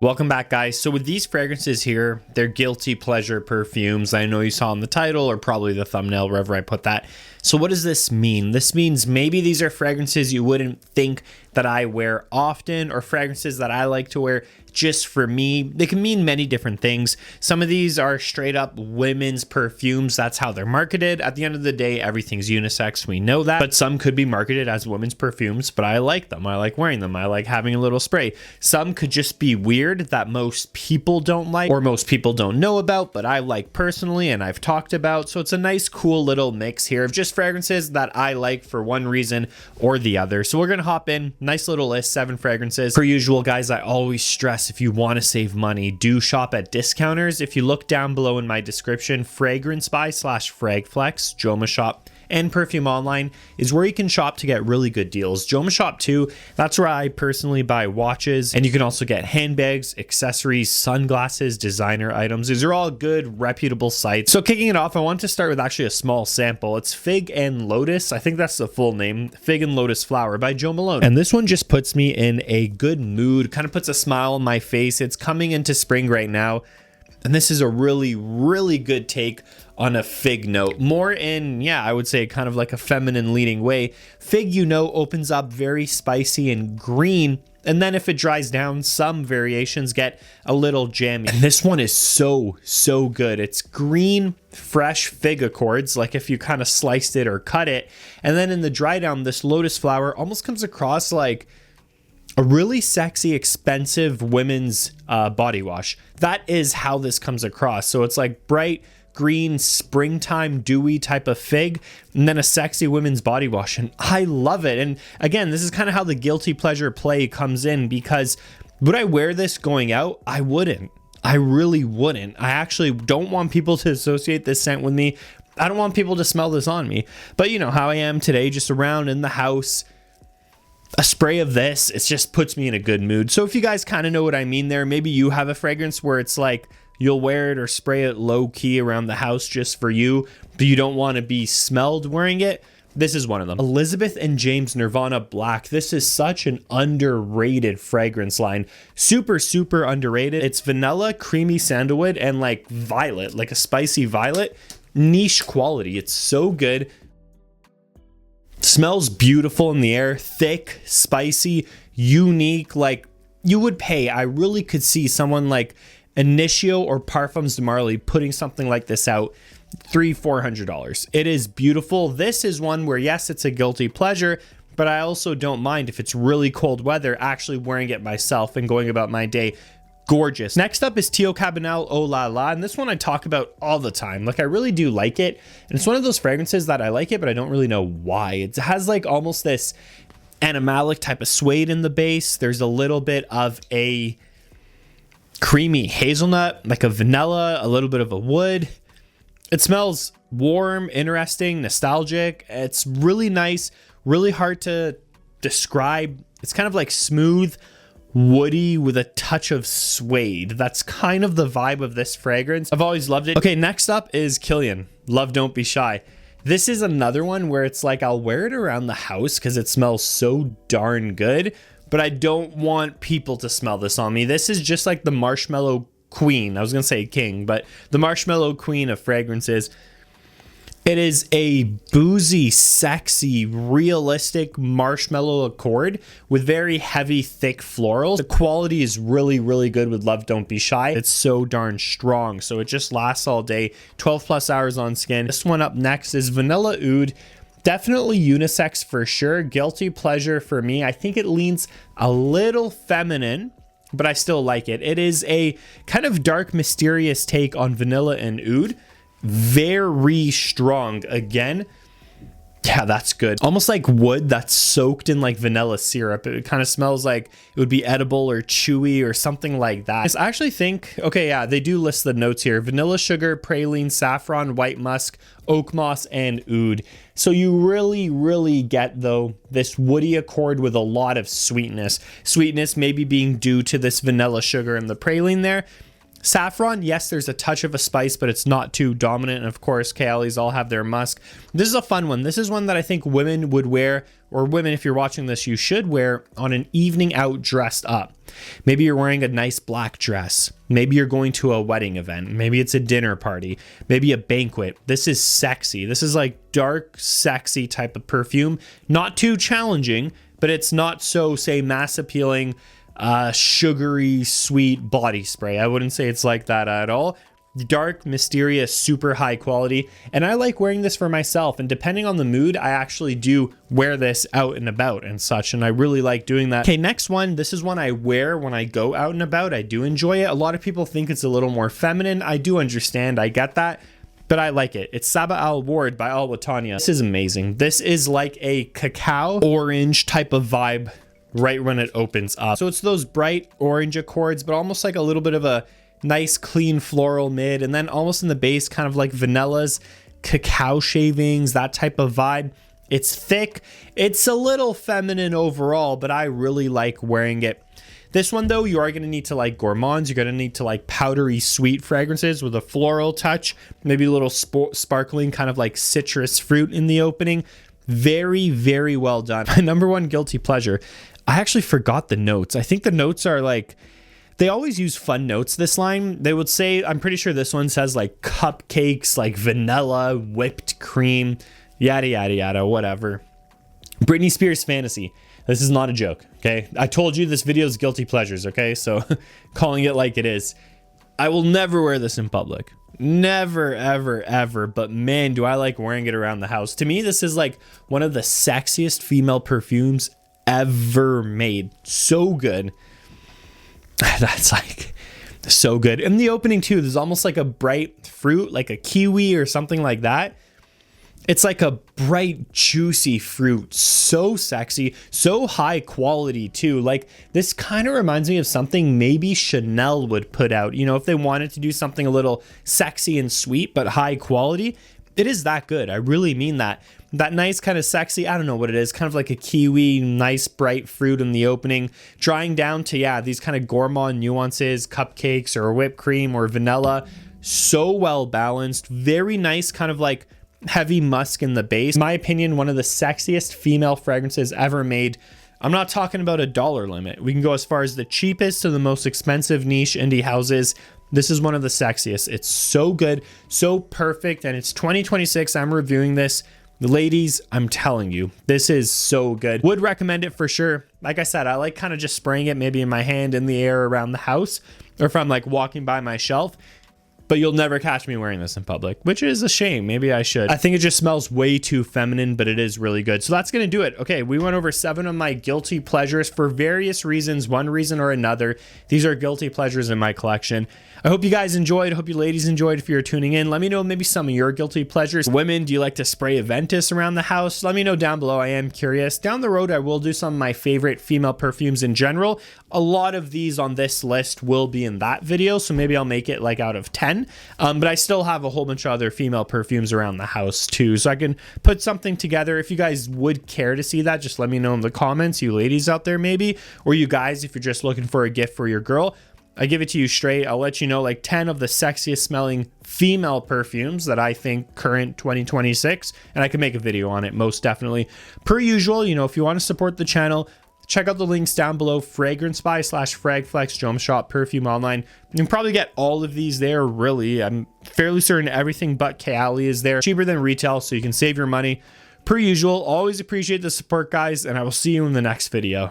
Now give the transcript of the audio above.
Welcome back, guys. So with these fragrances here, they're guilty pleasure perfumes. I know you saw in the title or probably the thumbnail, wherever I put that. So what does this mean? This means maybe these are fragrances you wouldn't think that I wear often, or fragrances that I like to wear just for me. They can mean many different things. Some of these are straight up women's perfumes. That's how they're marketed. At the end of the day, everything's unisex. We know that. But some could be marketed as women's perfumes, but I like them. I like wearing them. I like having a little spray. Some could just be weird that most people don't like, or most people don't know about, but I like personally and I've talked about. So it's a nice, cool little mix here of just fragrances that I like for one reason or the other. So we're going to hop in. Nice little list, 7 fragrances. Per usual, guys, I always stress, if you want to save money, do shop at discounters. If you look down below in my description, Fragrance Buy / Fragflex, Joma Shop, and Perfume Online is where you can shop to get really good deals. Joma Shop too, that's where I personally buy watches, and you can also get handbags, accessories, sunglasses, designer items. These are all good, reputable sites. So kicking it off, I want to start with actually a small sample. It's Fig and Lotus. I think that's the full name. Fig and Lotus Flower by Jo Malone. And this one just puts me in a good mood, kind of puts a smile on my face. It's coming into spring right now. And this is a really, really good take on a fig note. More in, I would say kind of like a feminine leading way. Fig, opens up very spicy and green. And then if it dries down, some variations get a little jammy. And this one is so, so good. It's green, fresh fig accords, like if you kind of sliced it or cut it. And then in the dry down, this lotus flower almost comes across like a really sexy, expensive women's body wash. That is how this comes across. So it's like bright green, springtime, dewy type of fig, and then a sexy women's body wash. And I love it. And again, this is kind of how the guilty pleasure play comes in, because would I wear this going out? I wouldn't. I really wouldn't. I actually don't want people to associate this scent with me. I don't want people to smell this on me. But you know how I am today, just around in the house. A spray of this, it just puts me in a good mood. So if you guys kind of know what I mean there, maybe you have a fragrance where it's like you'll wear it or spray it low key around the house just for you, but you don't want to be smelled wearing it. This is one of them. Elizabeth and James Nirvana Black. This is such an underrated fragrance line. Super, super underrated. It's vanilla, creamy sandalwood, and like violet, like a spicy violet. Niche quality. It's so good. Smells beautiful in the air, thick, spicy, unique, like you would pay. I really could see someone like Initio or Parfums de Marly putting something like this out, $300-400. It is beautiful. This is one where, yes, it's a guilty pleasure, but I also don't mind if it's really cold weather actually wearing it myself and going about my day. Gorgeous. Next up is Teo Cabanel Oh La La, and this one I talk about all the time. Like, I really do like it, and it's one of those fragrances that I like it, but I don't really know why. It has like almost this animalic type of suede in the base. There's a little bit of a creamy hazelnut, like a vanilla, a little bit of a wood. It smells warm, interesting, nostalgic. It's really nice, really hard to describe. It's kind of like smooth, woody with a touch of suede. That's kind of the vibe of this fragrance. I've always loved it. Okay, next up is Kilian, Love Don't Be Shy. This is another one where it's like I'll wear it around the house because it smells so darn good, but I don't want people to smell this on me. This is just like the marshmallow queen. I was gonna say king, but the marshmallow queen of fragrances. It is a boozy, sexy, realistic marshmallow accord with very heavy, thick florals. The quality is really, really good with Love Don't Be Shy. It's so darn strong, so it just lasts all day, 12 plus hours on skin. This one up next is Vanilla Oud. Definitely unisex for sure. Guilty pleasure for me. I think it leans a little feminine, but I still like it. It is a kind of dark, mysterious take on vanilla and oud. Very strong. Again, yeah, that's good. Almost like wood that's soaked in like vanilla syrup. It kind of smells like it would be edible or chewy or something like that. I actually think, okay, yeah, they do list the notes here. Vanilla sugar, praline, saffron, white musk, oak moss, and oud. So you really, really get, though, this woody accord with a lot of sweetness. Sweetness maybe being due to this vanilla sugar and the praline there. Saffron, yes, there's a touch of a spice, but it's not too dominant. And of course, Kayali's all have their musk. This is a fun one. This is one that I think women would wear or women, if you're watching this, you should wear on an evening out dressed up. Maybe you're wearing a nice black dress. Maybe you're going to a wedding event. Maybe it's a dinner party, maybe a banquet. This is sexy. This is like dark, sexy type of perfume. Not too challenging, but it's not so, say, mass appealing, sugary, sweet body spray. I wouldn't say it's like that at all. Dark, mysterious, super high quality, and I like wearing this for myself, and depending on the mood, I actually do wear this out and about and such, and I really like doing that. Okay, next one. This is one I wear when I go out and about. I do enjoy it. A lot of people think it's a little more feminine. I do understand. I get that, but I like it. It's Sabah Al Ward by Wataniah. This is amazing. This is like a cacao orange type of vibe right when it opens up. So it's those bright orange accords, but almost like a little bit of a nice clean floral mid, and then almost in the base kind of like vanillas, cacao shavings, that type of vibe. It's thick, it's a little feminine overall, but I really like wearing it. This one though, you are going to need to like gourmands. You're going to need to like powdery sweet fragrances with a floral touch, maybe a little sparkling kind of like citrus fruit in the opening. Very, very well done. My number one guilty pleasure, I actually forgot the notes. I think the notes are like, they always use fun notes, this line. They would say, I'm pretty sure this one says like cupcakes, like vanilla, whipped cream, yada, yada, yada, whatever. Britney Spears Fantasy. This is not a joke, okay? I told you this video is guilty pleasures, okay? So calling it like it is. I will never wear this in public. Never, ever, ever. But man, do I like wearing it around the house. To me, this is like one of the sexiest female perfumes ever made. So good. That's like so good. In the opening too, there's almost like a bright fruit, like a kiwi or something like that. It's like a bright, juicy fruit. So sexy, so high quality too. Like this kind of reminds me of something maybe Chanel would put out. You know, if they wanted to do something a little sexy and sweet, but high quality, it is that good. I really mean that. That nice kind of sexy, I don't know what it is, kind of like a kiwi, nice bright fruit in the opening, drying down to, yeah, these kind of gourmand nuances, cupcakes or whipped cream or vanilla. So well balanced, very nice kind of like heavy musk in the base. In my opinion, one of the sexiest female fragrances ever made. I'm not talking about a dollar limit. We can go as far as the cheapest to the most expensive niche indie houses. This is one of the sexiest. It's so good, so perfect, and it's 2026. I'm reviewing this. Ladies, I'm telling you, this is so good. Would recommend it for sure. Like I said, I like kind of just spraying it maybe in my hand in the air around the house, or if I'm like walking by my shelf. But you'll never catch me wearing this in public, which is a shame. Maybe I should. I think it just smells way too feminine, but it is really good. So that's going to do it. Okay, we went over 7 of my guilty pleasures for various reasons, one reason or another. These are guilty pleasures in my collection. I hope you guys enjoyed. I hope you ladies enjoyed if you're tuning in. Let me know maybe some of your guilty pleasures. Women, do you like to spray Aventus around the house? Let me know down below. I am curious. Down the road, I will do some of my favorite female perfumes in general. A lot of these on this list will be in that video, so maybe I'll make it like out of 10. But I still have a whole bunch of other female perfumes around the house too, so I can put something together. If you guys would care to see that, just let me know in the comments, you ladies out there maybe, or you guys if you're just looking for a gift for your girl. I give it to you straight. I'll let you know like 10 of the sexiest smelling female perfumes that I think current 2026, and I can make a video on it most definitely. Per usual, you know, if you want to support the channel, check out the links down below. Fragrance Spy / Fragflex, Jom Shop, Perfume Online. You can probably get all of these there, really. I'm fairly certain everything but Kayali is there. Cheaper than retail, so you can save your money. Per usual, always appreciate the support, guys, and I will see you in the next video.